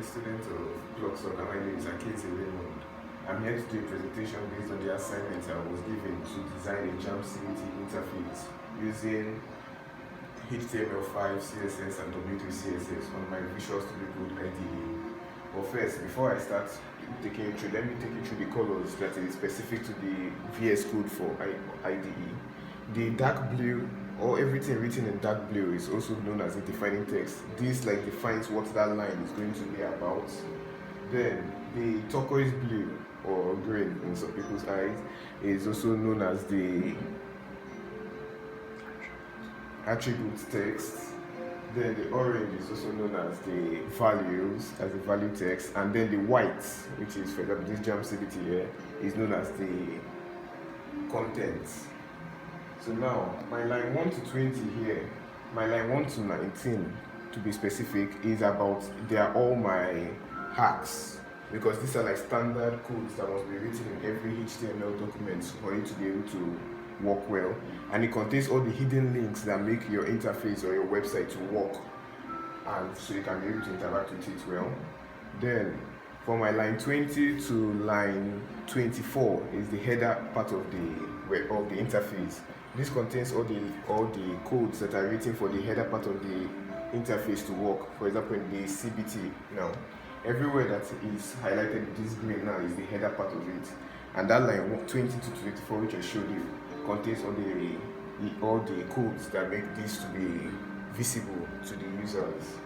student of Plugstuck, and my name is Raymond. I'm here to do a presentation based on the assignment I was given to design a Jamb CBT interface using HTML5, CSS, and W3.CSS on my Visual Studio Code IDE. But first, before I start taking you through, let me take you through the colors that is specific to the VS Code for IDE. The dark blue, or everything written in dark blue, is also known as a defining text. This defines what that line is going to be about. Then the turquoise blue, or green in some people's eyes, is also known as the attribute text. Then the orange is also known as the values, as the value text, and then the white, which is, for example, this Jamb CBT here, is known as the contents. So now, my line 1 to 20 here, my line 1 to 19, to be specific, is about, they are all my hacks, because these are like standard codes that must be written in every HTML document for you to be able to work well. And it contains all the hidden links that make your interface or your website to work, and so you can be able to interact with it well. Then, for my line 20 to line 24 is the header part of the interface. This contains all the codes that are written for the header part of the interface to work. For example, in the CBT now, everywhere that is highlighted with this green now is the header part of it. And that line 20 to 24, which I showed you, contains all the codes that make this to be visible to the users.